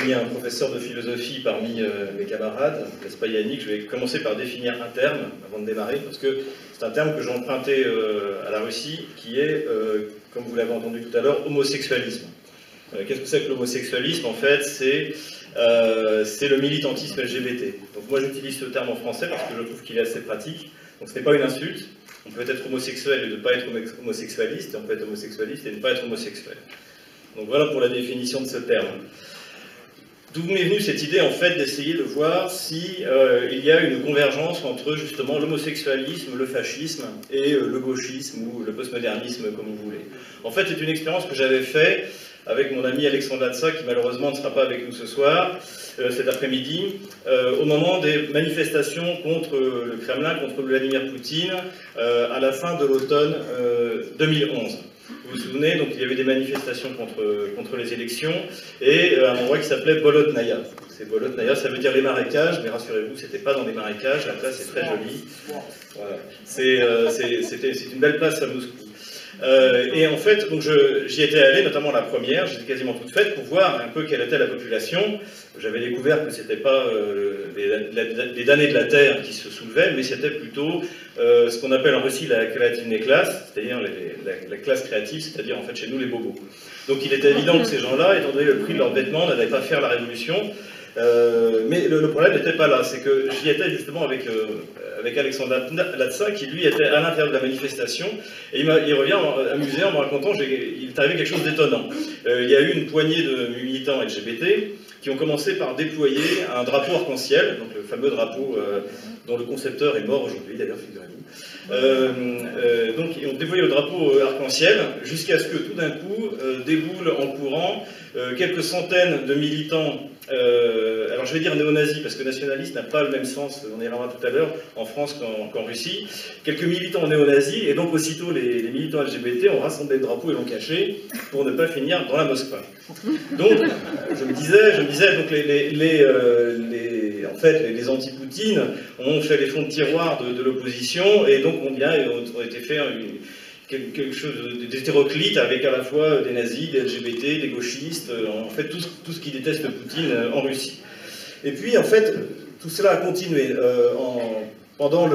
mis un professeur de philosophie parmi mes camarades, n'est-ce pas Yannick? Je vais commencer par définir un terme avant de démarrer, parce que c'est un terme que j'ai emprunté à la Russie, qui est, comme vous l'avez entendu tout à l'heure, homosexualisme. Qu'est-ce que c'est que l'homosexualisme? En fait, c'est le militantisme LGBT. Donc moi j'utilise ce terme en français parce que je trouve qu'il est assez pratique. Donc ce n'est pas une insulte. On peut être homosexuel et ne pas être homosexualiste, et on peut être homosexualiste et ne pas être homosexuel. Donc voilà pour la définition de ce terme. D'où m'est venue cette idée en fait d'essayer de voir si il y a une convergence entre justement l'homosexualisme, le fascisme et le gauchisme ou le postmodernisme comme vous voulez. En fait c'est une expérience que j'avais faite avec mon ami Alexandre Latsa qui malheureusement ne sera pas avec nous ce soir, cet après-midi, au moment des manifestations contre le Kremlin, contre Vladimir Poutine, à la fin de l'automne 2011. Vous vous souvenez, donc il y avait des manifestations contre les élections, et un endroit qui s'appelait Bolotnaya. C'est Bolotnaya, ça veut dire les marécages, mais rassurez-vous, c'était pas dans des marécages, la place est très jolie. Voilà. C'est une belle place à Moscou. Et en fait, donc j'y étais allé, notamment la première, j'étais quasiment toute faite, pour voir un peu quelle était la population. J'avais découvert que c'était pas les damnés de la terre qui se soulevaient, mais c'était plutôt ce qu'on appelle en Russie la créativne classe, c'est-à-dire la classe créative, c'est-à-dire en fait chez nous les bobos. Donc il était évident que ces gens-là, étant donné le prix de leurs vêtements, n'allaient pas faire la révolution. Mais le problème n'était pas là, c'est que j'y étais justement avec Alexandre Latsa, qui lui était à l'intérieur de la manifestation, et il revient amusé en me racontant qu'il est arrivé quelque chose d'étonnant. Il y a eu une poignée de militants LGBT qui ont commencé par déployer un drapeau arc-en-ciel, donc le fameux drapeau dont le concepteur est mort aujourd'hui, d'ailleurs, figurez-vous. Donc ils ont déployé le drapeau arc-en-ciel jusqu'à ce que tout d'un coup déboulent en courant quelques centaines de militants, alors je vais dire néo-nazis parce que nationaliste n'a pas le même sens, on y reviendra tout à l'heure, en France qu'en Russie, quelques militants néo-nazis, et donc aussitôt les militants LGBT ont rassemblé le drapeau et l'ont caché pour ne pas finir dans la Moskva. Donc je me disais donc en fait les anti-Poutine ont fait les fonds de tiroir de l'opposition, et donc ont été fait quelque chose d'hétéroclite avec à la fois des nazis, des LGBT, des gauchistes, en fait tout ce qui déteste Poutine en Russie. Et puis en fait tout cela a continué pendant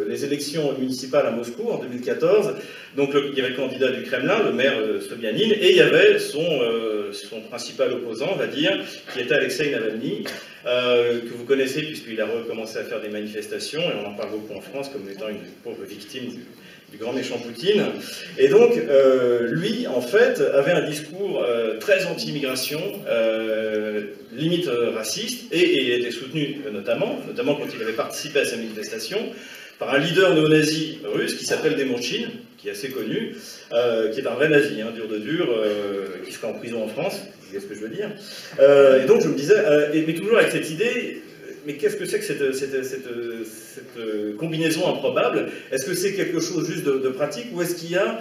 les élections municipales à Moscou en 2014. Donc il y avait le candidat du Kremlin, le maire Sobyanin, et il y avait son principal opposant, on va dire, qui était Alexei Navalny, que vous connaissez puisqu'il a recommencé à faire des manifestations, et on en parle beaucoup en France comme étant une pauvre victime du grand méchant Poutine. Et donc, lui, en fait, avait un discours très anti-immigration, limite raciste, et il était soutenu notamment quand il avait participé à ces manifestations, par un leader néo-nazi russe qui s'appelle Demortchin, qui est assez connu, qui est un vrai nazi, dur de dur, qui serait en prison en France, vous voyez ce que je veux dire. Et donc je me disais, mais toujours avec cette idée, mais qu'est-ce que c'est que cette combinaison improbable? Est-ce que c'est quelque chose juste de pratique, ou est-ce qu'il y a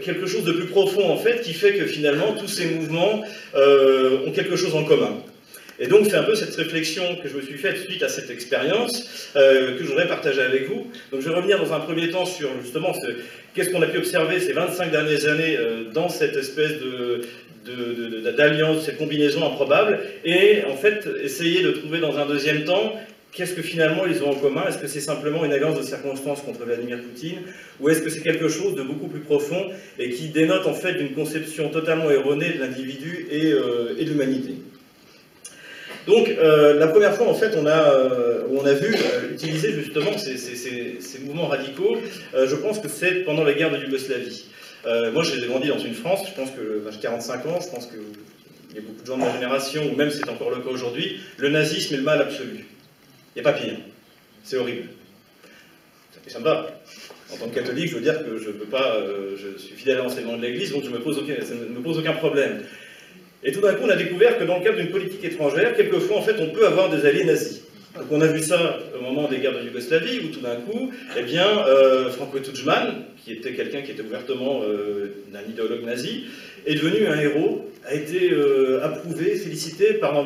quelque chose de plus profond en fait, qui fait que finalement tous ces mouvements ont quelque chose en commun? Et donc c'est un peu cette réflexion que je me suis faite suite à cette expérience que je voudrais partager avec vous. Donc je vais revenir dans un premier temps sur justement qu'est-ce qu'on a pu observer ces 25 dernières années dans cette espèce d'alliance, cette combinaison improbable, et en fait essayer de trouver dans un deuxième temps qu'est-ce que finalement ils ont en commun. Est-ce que c'est simplement une alliance de circonstances contre Vladimir Poutine, ou est-ce que c'est quelque chose de beaucoup plus profond et qui dénote en fait d'une conception totalement erronée de l'individu et de l'humanité? Donc, la première fois, en fait, on a vu utiliser justement ces mouvements radicaux, je pense que c'est pendant la guerre de Yougoslavie. Moi, j'ai grandi dans une France, je pense que j'ai 45 ans, je pense qu'il y a beaucoup de gens de ma génération, ou même c'est encore le cas aujourd'hui, le nazisme est le mal absolu. Il n'y a pas pire. C'est horrible. Et ça me va. En tant que catholique, je veux dire que je peux pas, je suis fidèle à l'enseignement de l'Église, donc ça ne me pose aucun problème. Et tout d'un coup, on a découvert que dans le cadre d'une politique étrangère, quelquefois, en fait, on peut avoir des alliés nazis. Donc on a vu ça au moment des guerres de Yougoslavie, où tout d'un coup, eh bien, Franco Tudjman, qui était quelqu'un qui était ouvertement un idéologue nazi, est devenu un héros, a été approuvé, félicité par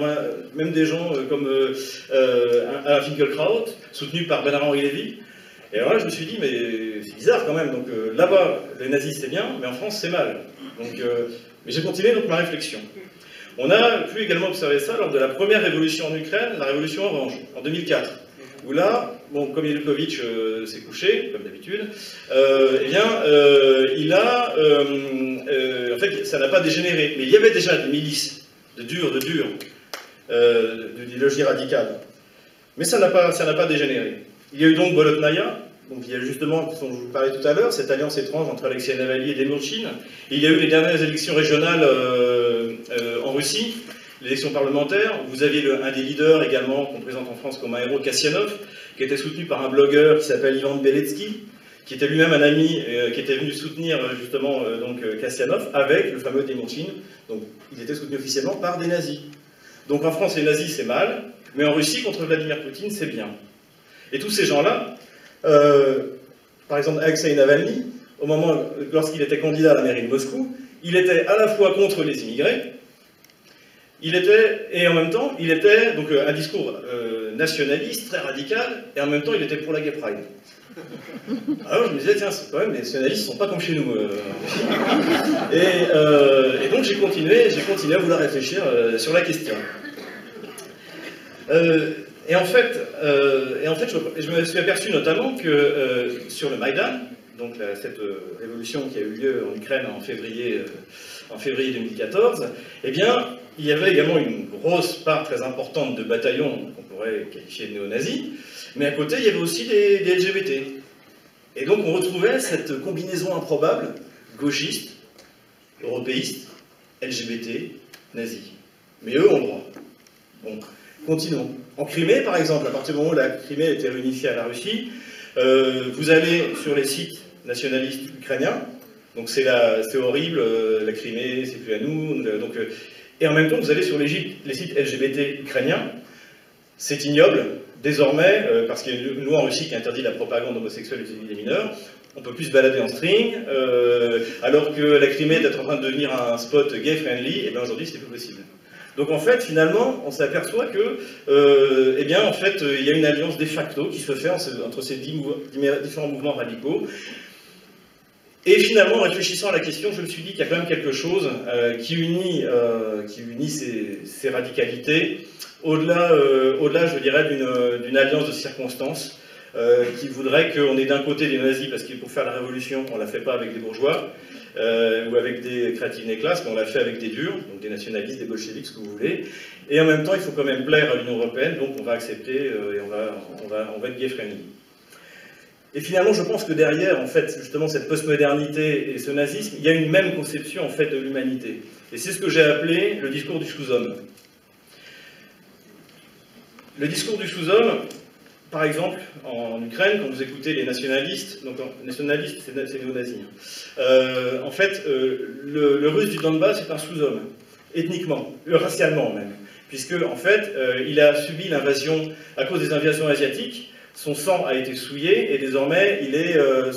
même des gens comme Alain Finkielkraut, soutenu par Bernard-Henri Lévy. Et alors là, je me suis dit, mais c'est bizarre quand même. Donc là-bas, les nazis, c'est bien, mais en France, c'est mal. Donc, mais j'ai continué donc ma réflexion. On a pu également observer ça lors de la première révolution en Ukraine, la révolution orange, en 2004, où là, bon, comme Yanukovych s'est couché, comme d'habitude, en fait, ça n'a pas dégénéré, mais il y avait déjà des milices de d'idéologie radicale, mais ça n'a pas dégénéré. Il y a eu donc Bolotnaya, donc il y a justement, dont je vous parlais tout à l'heure, cette alliance étrange entre Alexei Navalny et Demurchine. Il y a eu les dernières élections régionales en Russie, l'élection parlementaire. Vous aviez un des leaders également, qu'on présente en France comme un héros, Kassianov, qui était soutenu par un blogueur qui s'appelle Ivan Beletsky, qui était lui-même un ami, qui était venu soutenir justement Kassianov avec le fameux Demurchine. Donc il était soutenu officiellement par des nazis. Donc en France, les nazis, c'est mal, mais en Russie, contre Vladimir Poutine, c'est bien. Et tous ces gens-là, par exemple Alexei Navalny, lorsqu'il était candidat à la mairie de Moscou, il était à la fois contre les immigrés, et en même temps, il était donc un discours nationaliste, très radical, et en même temps, il était pour la Gay Pride. Alors je me disais, tiens, c'est quand même, les nationalistes ne sont pas comme chez nous. Et donc j'ai continué à vouloir réfléchir sur la question. Et en fait, je me suis aperçu notamment que sur le Maïdan, donc cette révolution qui a eu lieu en Ukraine en février 2014, eh bien, il y avait également une grosse part très importante de bataillons qu'on pourrait qualifier de néo-nazis, mais à côté, il y avait aussi des LGBT. Et donc, on retrouvait cette combinaison improbable, gauchiste, européiste, LGBT, nazi. Mais eux ont droit. Bon, continuons. En Crimée, par exemple, à partir du moment où la Crimée a été réunifiée à la Russie, vous allez sur les sites nationalistes ukrainiens, donc c'est horrible, la Crimée, c'est plus à nous, et en même temps, vous allez sur les sites LGBT ukrainiens, c'est ignoble, désormais, parce qu'il y a une loi en Russie qui interdit la propagande homosexuelle des mineurs, on ne peut plus se balader en string, alors que la Crimée est en train de devenir un spot gay-friendly, et bien aujourd'hui, c'est plus possible. Donc en fait, finalement, on s'aperçoit que, il y a une alliance de facto qui se fait entre ces différents mouvements radicaux. Et finalement, en réfléchissant à la question, je me suis dit qu'il y a quand même quelque chose qui unit ces radicalités, au-delà, je dirais, d'une alliance de circonstances, qui voudrait qu'on ait d'un côté des nazis, parce qu'il faut faire la révolution, on ne la fait pas avec des bourgeois, ou avec des créatives néclasses, mais on l'a fait avec des durs, donc des nationalistes, des bolcheviks, ce que vous voulez. Et en même temps, il faut quand même plaire à l'Union européenne, donc on va accepter et on va être gay-friendly. Et finalement, je pense que derrière, en fait, justement, cette postmodernité et ce nazisme, il y a une même conception, en fait, de l'humanité. Et c'est ce que j'ai appelé le discours du sous-homme. Le discours du sous-homme, par exemple, en Ukraine, quand vous écoutez les nationalistes, donc nationalistes, c'est néo-nazis, en fait, le russe du Donbass est un sous-homme, ethniquement, racialement même, puisque, en fait, il a subi l'invasion, à cause des invasions asiatiques, son sang a été souillé, et désormais,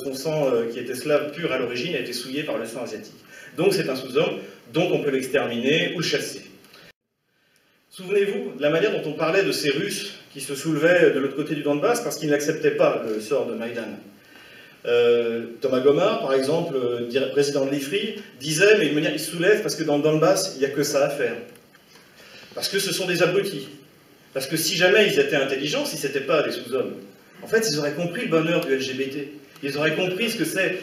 son sang, qui était slave pur à l'origine, a été souillé par le sang asiatique. Donc c'est un sous-homme, donc on peut l'exterminer ou le chasser. Souvenez-vous de la manière dont on parlait de ces Russes qui se soulevaient de l'autre côté du Donbass parce qu'ils n'acceptaient pas le sort de Maïdan. Thomas Gomar, par exemple, président de l'IFRI, disait, mais il se soulève parce que dans le Donbass, il n'y a que ça à faire. Parce que ce sont des abrutis. Parce que si jamais ils étaient intelligents, si ce n'étaient pas des sous-hommes, en fait, ils auraient compris le bonheur du LGBT. Ils auraient compris ce que c'est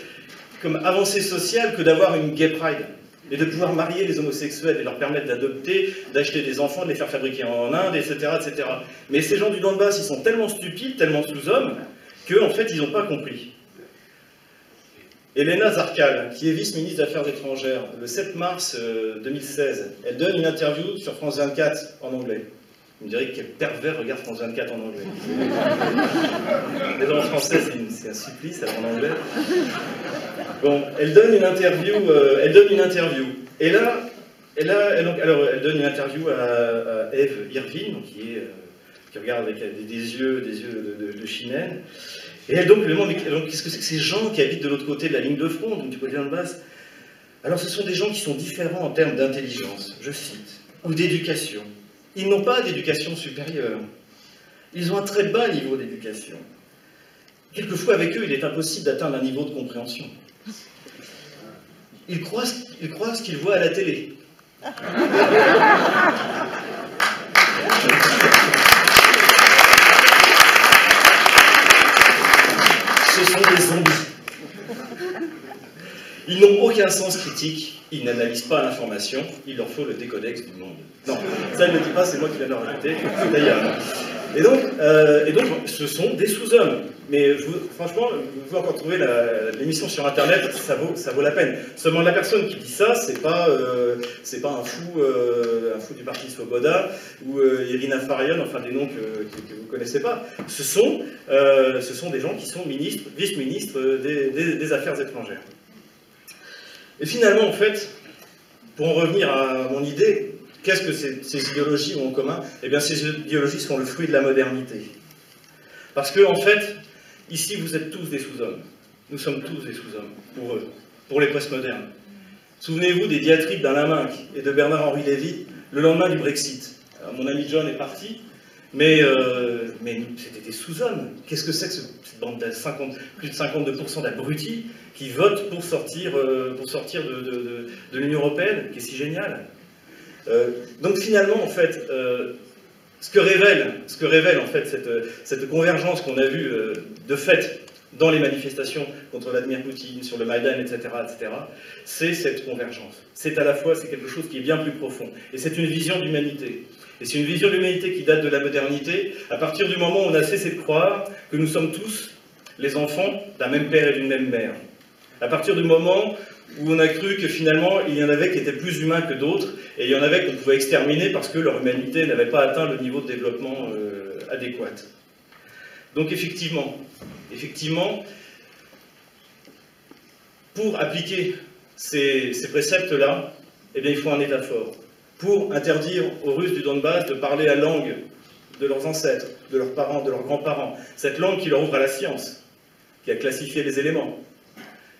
comme avancée sociale que d'avoir une gay pride. Et de pouvoir marier les homosexuels et leur permettre d'adopter, d'acheter des enfants, de les faire fabriquer en Inde, etc., etc. Mais ces gens du Donbass, ils sont tellement stupides, tellement sous-hommes, qu'en fait, ils n'ont pas compris. Elena Zarkal, qui est vice-ministre des Affaires étrangères, le 7 mars 2016, elle donne une interview sur France 24 en anglais. Vous me direz quel pervers regarde France 24 en anglais. Mais en français, c'est un supplice, alors en anglais. Bon, elle donne une interview. Et là, elle donne une interview à Eve Irvine, qui regarde avec des yeux de chimène. Et elle donc lui demande, qu'est-ce que c'est que ces gens qui habitent de l'autre côté de la ligne de front, donc du côté de Donbass? Alors ce sont des gens qui sont différents en termes d'intelligence, je cite, ou d'éducation. Ils n'ont pas d'éducation supérieure. Ils ont un très bas niveau d'éducation. Quelquefois, avec eux, il est impossible d'atteindre un niveau de compréhension. Ils croient ce qu'ils voient à la télé. Ce sont des zombies. Ils n'ont aucun sens critique, ils n'analysent pas l'information, il leur faut le décodex du monde. Non, ça ne le dit pas, c'est moi qui viens de le rajouter, d'ailleurs. Et donc, ce sont des sous-hommes. Mais franchement, vous pouvez encore trouver l'émission sur Internet, ça vaut la peine. Seulement la personne qui dit ça, c'est pas un fou du parti Svoboda ou Irina Farion, enfin des noms que vous ne connaissez pas. Ce sont des gens qui sont ministres, vice-ministres des Affaires étrangères. Et finalement, en fait, pour en revenir à mon idée, qu'est-ce que ces idéologies ont en commun? Eh bien, ces idéologies sont le fruit de la modernité. Parce que, en fait, ici, vous êtes tous des sous-hommes. Nous sommes tous des sous-hommes, pour eux, pour les postmodernes. Souvenez-vous des diatribes d'Alain Minc et de Bernard-Henri Lévy le lendemain du Brexit. Alors, mon ami John est parti, mais c'était des sous-hommes. Qu'est-ce que c'est que cette bande de plus de 52% d'abrutis qui votent pour sortir de l'Union européenne, qui est si génial. Donc finalement, en fait, ce que révèle en fait cette convergence qu'on a vue de fait dans les manifestations contre Vladimir Poutine, sur le Maïdan, etc., c'est cette convergence. C'est quelque chose qui est bien plus profond. Et c'est une vision d'humanité. Et c'est une vision d'humanité qui date de la modernité, à partir du moment où on a cessé de croire que nous sommes tous les enfants d'un même père et d'une même mère. À partir du moment où on a cru que finalement il y en avait qui étaient plus humains que d'autres, et il y en avait qu'on pouvait exterminer parce que leur humanité n'avait pas atteint le niveau de développement adéquat. Donc effectivement, pour appliquer ces préceptes-là, eh bien, il faut un État fort. Pour interdire aux Russes du Donbass de parler la langue de leurs ancêtres, de leurs parents, de leurs grands-parents, cette langue qui leur ouvre à la science, qui a classifié les éléments,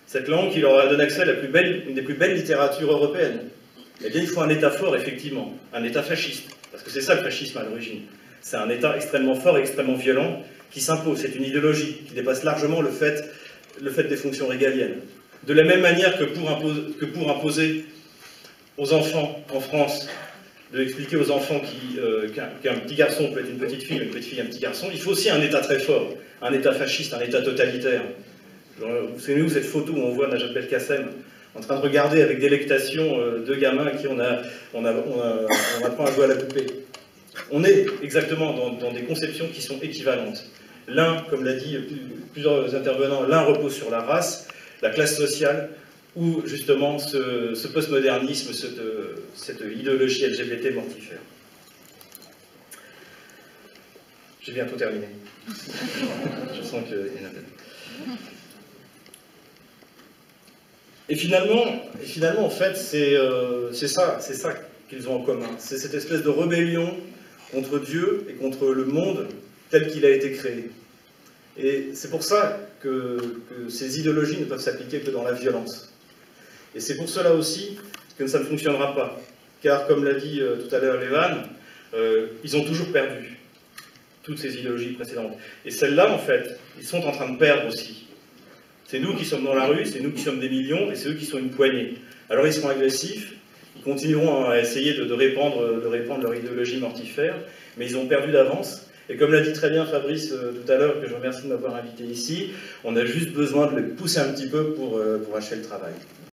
cette langue qui leur a donné accès à une des plus belles littératures européennes. Eh bien, il faut un État fort, effectivement, un État fasciste, parce que c'est ça le fascisme à l'origine. C'est un État extrêmement fort et extrêmement violent qui s'impose. C'est une idéologie qui dépasse largement le fait des fonctions régaliennes. De la même manière que pour imposer aux enfants en France, de expliquer aux enfants qu'un petit garçon peut être une petite fille un petit garçon, il faut aussi un État très fort, un État fasciste, un État totalitaire. Vous savez, nous, cette photo où on voit Najat Belkacem en train de regarder avec délectation deux gamins à qui on apprend à jouer à la poupée. On est exactement dans des conceptions qui sont équivalentes. L'un, comme l'a dit plusieurs intervenants, l'un repose sur la race, la classe sociale, ou justement ce postmodernisme, cette idéologie LGBT mortifère. J'ai bientôt terminé. Je sens qu'il y en a peut-être. Et finalement, en fait, c'est ça qu'ils ont en commun. C'est cette espèce de rébellion contre Dieu et contre le monde tel qu'il a été créé. Et c'est pour ça que ces idéologies ne peuvent s'appliquer que dans la violence. Et c'est pour cela aussi que ça ne fonctionnera pas. Car, comme l'a dit tout à l'heure Lévan, ils ont toujours perdu toutes ces idéologies précédentes. Et celles-là, en fait, ils sont en train de perdre aussi. C'est nous qui sommes dans la rue, c'est nous qui sommes des millions, et c'est eux qui sont une poignée. Alors ils seront agressifs, ils continueront à essayer de répandre leur idéologie mortifère, mais ils ont perdu d'avance. Et comme l'a dit très bien Fabrice tout à l'heure, que je remercie de m'avoir invité ici, on a juste besoin de les pousser un petit peu pour achever le travail.